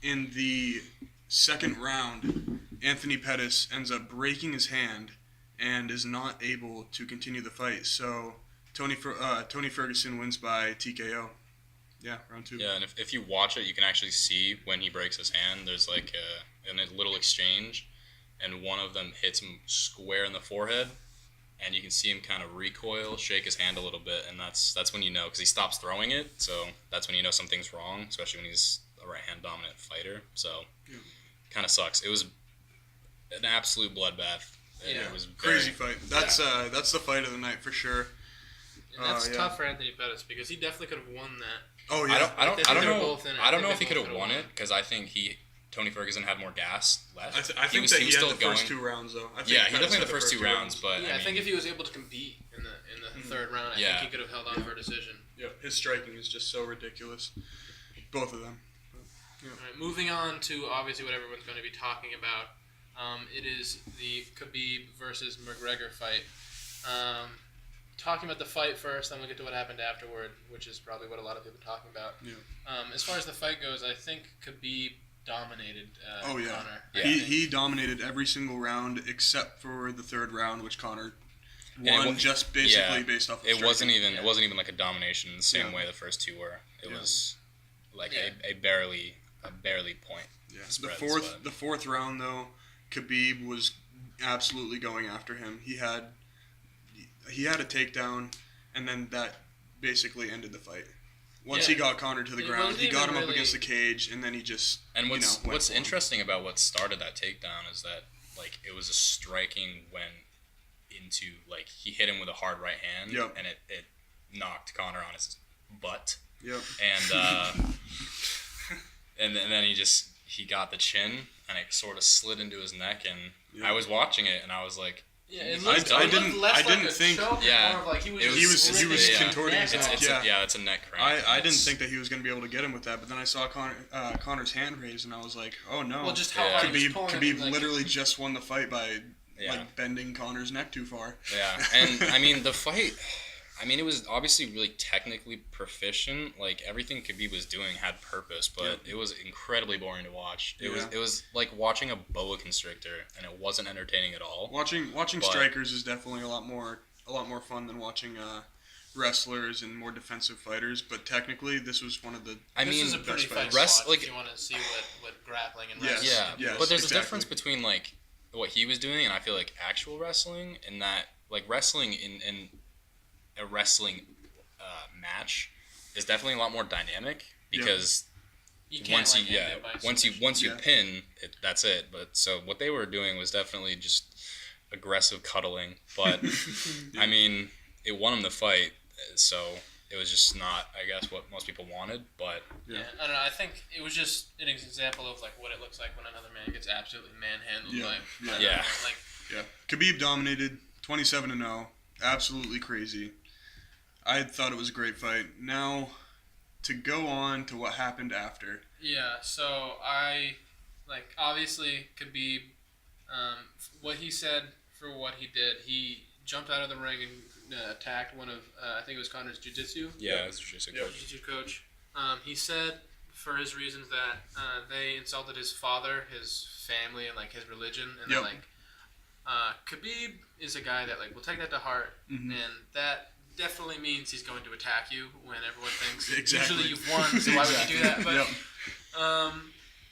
In the second round, Anthony Pettis ends up breaking his hand and is not able to continue the fight. So Tony Ferguson wins by TKO. Yeah, round 2. Yeah, and if you watch it, you can actually see when he breaks his hand, there's like a little exchange, and one of them hits him square in the forehead, and you can see him kind of recoil, shake his hand a little bit, and that's when you know, because he stops throwing it, so that's when you know something's wrong, especially when he's a right-hand dominant fighter. So kind of sucks. It was an absolute bloodbath. Yeah, it was crazy fight. That's the fight of the night for sure. And that's tough for Anthony Pettis because he definitely could have won that. Oh yeah. I don't know if he could have won it because I think Tony Ferguson had more gas left. I think he had the first 2 rounds though. He definitely had the first 2 rounds, but I think if he was able to compete in the third round, I think he could have held on for a decision. Yeah, his striking is just so ridiculous. Both of them. All right, moving on to obviously what everyone's going to be talking about. It is the Khabib versus McGregor fight. Talking about the fight first, then we'll get to what happened afterward, which is probably what a lot of people are talking about. Yeah. As far as the fight goes, I think Khabib dominated Conor. Yeah. He dominated every single round except for the third round, which Conor won just basically based off of it wasn't even like a domination in the same way the first 2 were. It was like a barely point. Yeah. The fourth round though, Khabib was absolutely going after him. He had a takedown, and then that basically ended the fight. Once he got Conor to the ground, he got him up against the cage, and then he just what's interesting about what started that takedown is that like it was a striking into like he hit him with a hard right hand, and it knocked Conor on his butt. Yep. And then he got the chin, and it sort of slid into his neck, and I was watching it, and I was like, I didn't think. Yeah, more of like he was contorting his neck. It's a neck cramp. I didn't think that he was going to be able to get him with that, but then I saw Conor's hand raised, and I was like, oh no. Well, just how hard Khabib literally just won the fight by like bending Conor's neck too far. Yeah, and I mean the fight. I mean, it was obviously really technically proficient. Like everything Khabib was doing had purpose, but it was incredibly boring to watch. It was like watching a boa constrictor, and it wasn't entertaining at all. Watching strikers is definitely a lot more fun than watching wrestlers and more defensive fighters. But technically, this was one of the this is a pretty fun spot if you want to see what grappling and wrestling. Yeah, but there's a difference between like what he was doing and I feel like actual wrestling, in that like wrestling in a wrestling match is definitely a lot more dynamic because once you pin it, that's it. But so what they were doing was definitely just aggressive cuddling, but I mean it won him the fight, so it was just not, I guess, what most people wanted. But I don't know, I think it was just an example of like what it looks like when another man gets absolutely manhandled by Khabib dominated 27-0, absolutely crazy. I thought it was a great fight. Now, to go on to what happened after. Yeah, so obviously Khabib, what he said for what he did, he jumped out of the ring and attacked one of, I think it was Conor's jiu-jitsu. Yeah, it was jiu-jitsu coach. Jiu-jitsu coach. He said, for his reasons, that they insulted his father, his family, and like his religion, and then Khabib is a guy that like will take that to heart, and that definitely means he's going to attack you when everyone thinks usually you've won, so why would you do that? But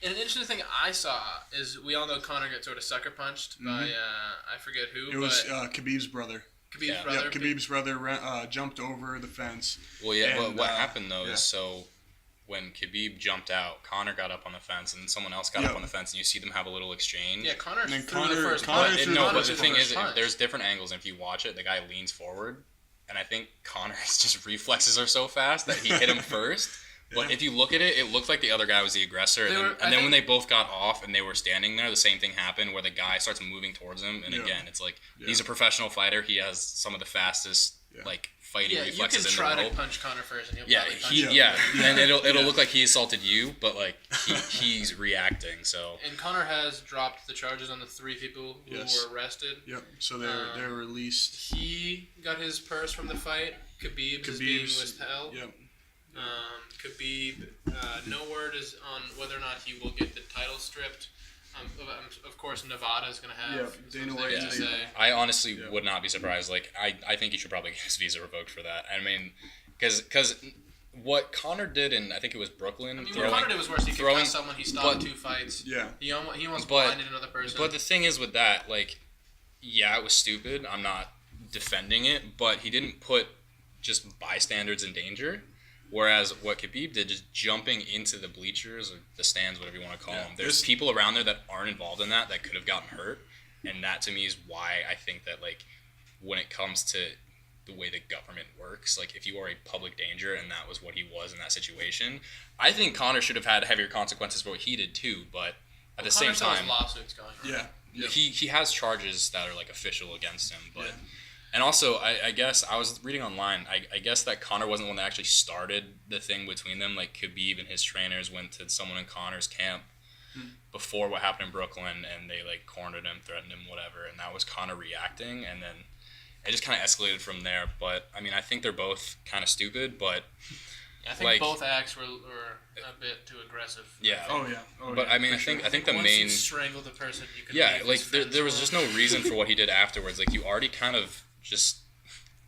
and an interesting thing I saw is we all know Conor got sort of sucker punched by I forget who. It was Khabib's brother. Khabib's brother jumped over the fence. Well, but what happened though is so when Khabib jumped out, Conor got up on the fence, and then someone else got up on the fence, and you see them have a little exchange. Yeah, Conor threw the first punch. But the thing is, there's different angles, and if you watch it, the guy leans forward, and I think Conor's just reflexes are so fast that he hit him first. But if you look at it, it looked like the other guy was the aggressor. And then when they both got off and they were standing there, the same thing happened where the guy starts moving towards him. And again, it's like he's a professional fighter. He has some of the fastest like fighting reflexes in the world. You can try to punch Conor first, and he'll probably punch you. And it'll look like he assaulted you, but like he's reacting. So. And Conor has dropped the charges on the 3 people who were arrested. Yep. So they're released. He got his purse from the fight. Khabib is being withheld. Yep. Khabib, no word is on whether or not he will get the title stripped. Of course, Nevada is going to have Dana White to say. I honestly would not be surprised. Like, I think he should probably get his visa revoked for that. I mean, because what Conor did in, I think it was Brooklyn. I mean, what Conor did was worse. He could someone. He stopped 2 fights. Yeah. He almost blinded another person. But the thing is with that, like, it was stupid. I'm not defending it, but he didn't put just bystanders in danger. Whereas what Khabib did, just jumping into the bleachers or the stands, whatever you want to call them, there's people around there that aren't involved in that could have gotten hurt. And that to me is why I think that like when it comes to the way the government works, like if you are a public danger, and that was what he was in that situation, I think Conor should have had heavier consequences for what he did too. But at the same time, lawsuits going on. He has charges that are like official against him, but. And also, I guess, I was reading online, I guess that Conor wasn't the one that actually started the thing between them. Like, Khabib and his trainers went to someone in Conor's camp before what happened in Brooklyn, and they, like, cornered him, threatened him, whatever. And that was Conor reacting, and then it just kind of escalated from there. But, I mean, I think they're both kind of stupid, but... I think both acts were a bit too aggressive. Yeah. But, I mean, I think the once main... you strangle the person, you can... Yeah, like, there was just no reason for what he did afterwards. Like, you already kind of... just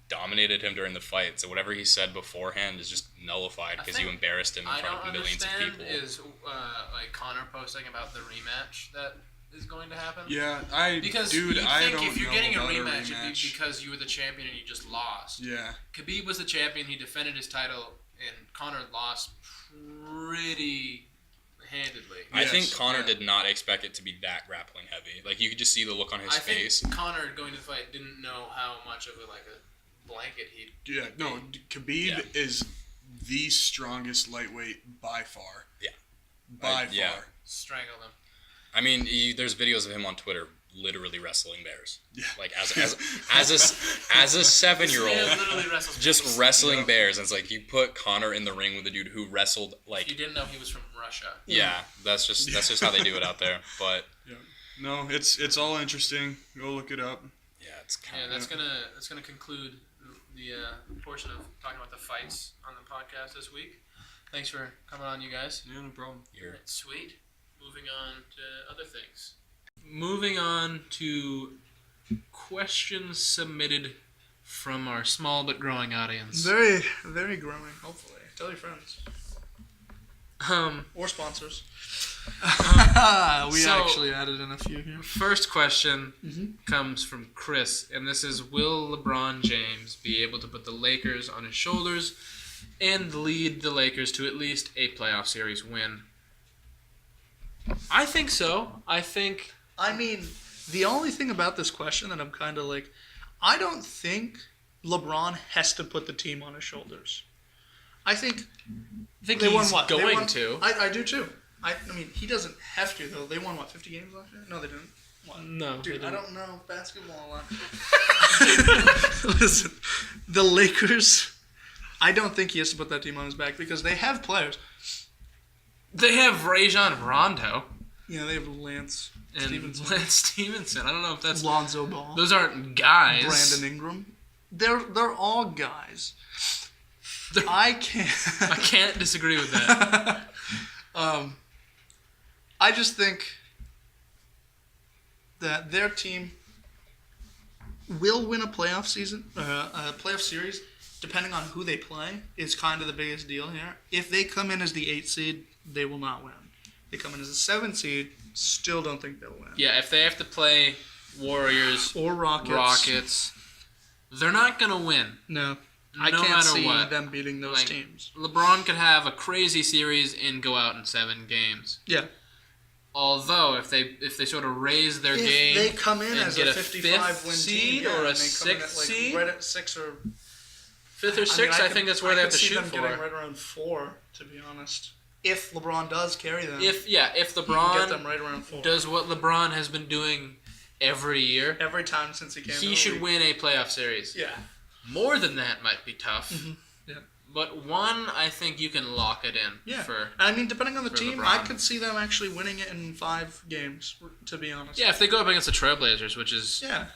dominated him during the fight, so whatever he said beforehand is just nullified because you embarrassed him in front of millions of people. Is like Conor posting about the rematch that is going to happen? Yeah, because dude, I think if you're getting a rematch, it'd be because you were the champion and you just lost. Yeah. Khabib was the champion. He defended his title and Conor lost pretty handedly. I think Conor did not expect it to be that grappling heavy. Like, you could just see the look on his face. I think Conor going to the fight didn't know how much of a blanket he'd... Yeah, no, Khabib is the strongest lightweight by far. Yeah. By far. Yeah. Strangled him. I mean, there's videos of him on Twitter literally wrestling bears. Yeah. Like, as a 7-year-old, just wrestling bears. And it's like, you put Conor in the ring with a dude who wrestled, like... You didn't know he was from Russia. Yeah, that's just how they do it out there. But... Yeah. No, it's all interesting. Go look it up. Yeah, it's kind of... that's gonna conclude the portion of talking about the fights on the podcast this week. Thanks for coming on, you guys. Yeah, no problem. Sweet. Moving on to other things. Moving on to questions submitted from our small but growing audience. Very, very growing, hopefully. Tell your friends. Or sponsors. We actually added in a few here. First question comes from Chris, and this is, will LeBron James be able to put the Lakers on his shoulders and lead the Lakers to at least a playoff series win? I think so. I mean, the only thing about this question that I'm kind of like, I don't think LeBron has to put the team on his shoulders. I think they he's won what? Going to. I do too. I mean, he doesn't have to, though. They won, 50 games last year? No, they didn't. What? No. Dude, I don't know basketball a lot. Listen, the Lakers, I don't think he has to put that team on his back because they have players. They have Rajon Rondo. Yeah, they have Lance and Stevenson. Lance Stevenson. I don't know if that's... Lonzo Ball. Those aren't guys. Brandon Ingram. They're all guys. I can't disagree with that. I just think that their team will win a playoff season, a playoff series, depending on who they play, is kind of the biggest deal here. If they come in as the 8th seed, they will not win. If they come in as a 7th seed, still don't think they'll win. Yeah, if they have to play Warriors or Rockets, they're not going to win. No. No I can't matter see what. them beating those teams. LeBron could have a crazy series and go out in 7 games. Yeah. Although, if they sort of raise their game, they come in and as get a 55 win seed team, or a and they come in 6th at, seed, right at 6 or 5th or 6th, I think that's where they have to shoot for. I could see them getting right around 4, to be honest. If LeBron does carry them, if LeBron get them right around 4. Does what LeBron has been doing every year, every time since he came, he should win a playoff series. Yeah. More than that might be tough. Mm-hmm. Yeah. But 1, I think you can lock it in. Yeah. For, I mean, depending on the team, LeBron. I could see them actually winning it in 5 games, to be honest. Yeah, if they go up against the Trailblazers, which is yeah.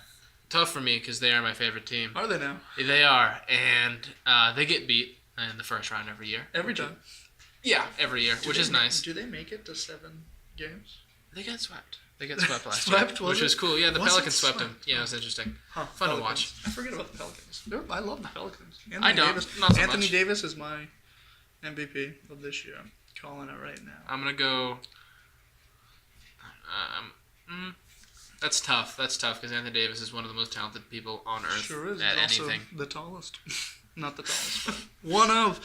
tough for me because they are my favorite team. Are they now? They are, and they get beat in the first round every year. Every time. Yeah, every year, which is nice. Do they make it to 7 games? They got swept. They got swept last year, which was cool. Yeah, the was Pelicans swept them. Yeah, it was interesting. Fun Pelicans. to watch. I forget about the Pelicans. I love the Pelicans. I don't. Not so Anthony much. Davis is my MVP of this year. I'm calling it right now. I'm gonna go. That's tough. That's tough because Anthony Davis is one of the most talented people on earth sure is. at also anything. The tallest. Not the tallest, but one of.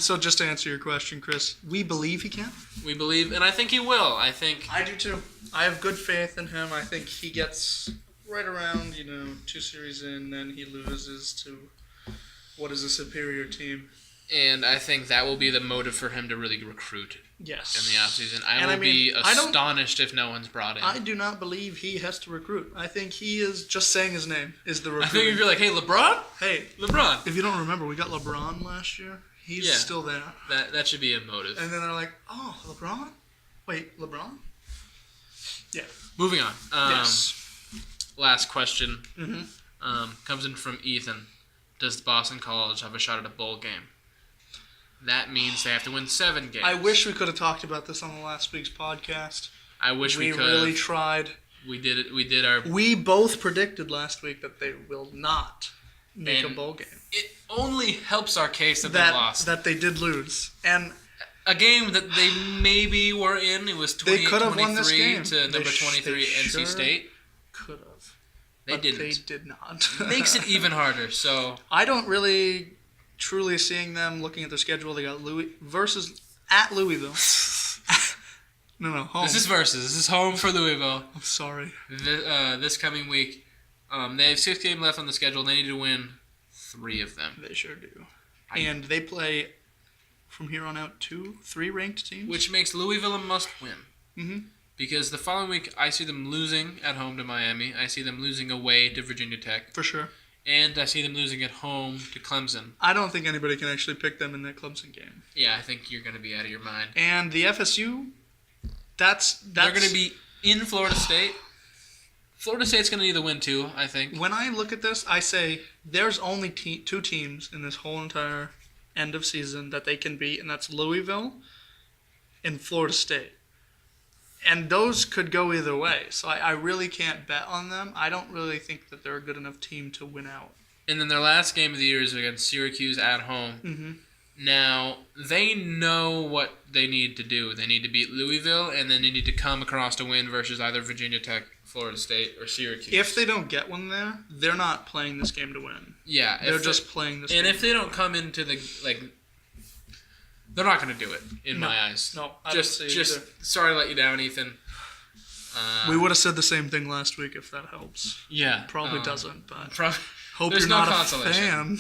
So just to answer your question, Chris, we believe he can. We believe, and I think he will. I do too. I have good faith in him. I think he gets right around, 2 series in, then he loses to what is a superior team. And I think that will be the motive for him to really recruit. Yes. In the offseason. I will be astonished if no one's brought in. I do not believe he has to recruit. I think he is just saying his name is the recruit. I think if you're like, hey, LeBron? Hey, LeBron. If you don't remember, we got LeBron last year. He's still there. That should be a motive. And then they're like, oh, LeBron? Wait, LeBron? Yeah. Moving on. Yes. Last question comes in from Ethan. Does Boston College have a shot at a bowl game? That means they have to win 7 games. I wish we could have talked about this on the last week's podcast. I wish we could. We really tried. We did it. We did our. We both predicted last week that they will not make a bowl game. It only helps our case that they lost. That they did lose, and a game that they maybe were in. It was 28-23 to number 23 NC State. Could have. They didn't. They did not. Makes it even harder. So I don't really truly seeing them, looking at their schedule, they got at Louisville. No, home. This is versus. This is home for Louisville. I'm sorry. This coming week, they have 6 games left on the schedule. They need to win 3 of them. They sure do. And they play, from here on out, 3 ranked teams. Which makes Louisville a must-win. Mm-hmm. Because the following week, I see them losing at home to Miami. I see them losing away to Virginia Tech. For sure. And I see them losing at home to Clemson. I don't think anybody can actually pick them in that Clemson game. Yeah, I think you're going to be out of your mind. And the FSU, that's they're going to be in Florida State. Florida State's going to need the win too, I think. When I look at this, I say there's only 2 teams in this whole entire end of season that they can beat, and that's Louisville and Florida State. And those could go either way. So I really can't bet on them. I don't really think that they're a good enough team to win out. And then their last game of the year is against Syracuse at home. Mm-hmm. Now, they know what they need to do. They need to beat Louisville, and then they need to come across to win versus either Virginia Tech, Florida State, or Syracuse. If they don't get one there, they're not playing this game to win. Yeah. They're just playing this game. And if they don't come into the, they're not going to do it, in my eyes. No, I just don't see it either. Sorry to let you down, Ethan. We would have said the same thing last week if that helps. Yeah. Probably doesn't, but hope there's you're no not consolation. a fan.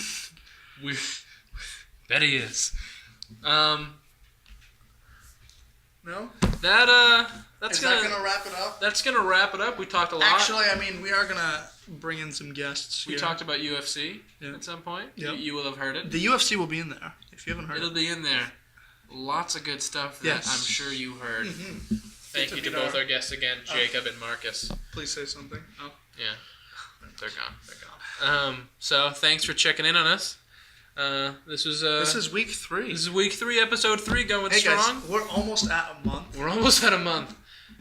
Bet he is. No? That's Is gonna, that going to wrap it up? That's going to wrap it up. We talked a lot. Actually, I mean, we are going to bring in some guests. We talked about UFC at some point. Yep. You will have heard it. The UFC will be in there, if you haven't heard It'll be in there. Lots of good stuff that Yes. I'm sure you heard. Mm-hmm. Thank you to both our guests again, Jacob and Marcus. Please say something. Oh. Yeah, they're gone. So thanks for checking in on us. This is week 3. This is week 3, episode 3, going Hey strong. guys, we're almost at a month. We're almost at a month.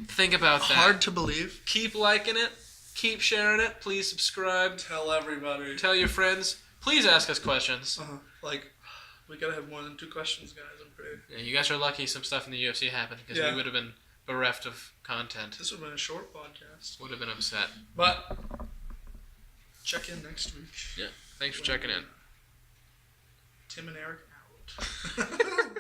Think about that. Hard to believe. Keep liking it. Keep sharing it. Please subscribe. Tell everybody. Tell your friends. Please ask us questions. We gotta have more than 2 questions, guys. I'm pretty. Yeah, you guys are lucky some stuff in the UFC happened because we would have been bereft of content. This would have been a short podcast. Would have been upset. But check in next week. Yeah. Thanks for checking in. Tim and Erik out.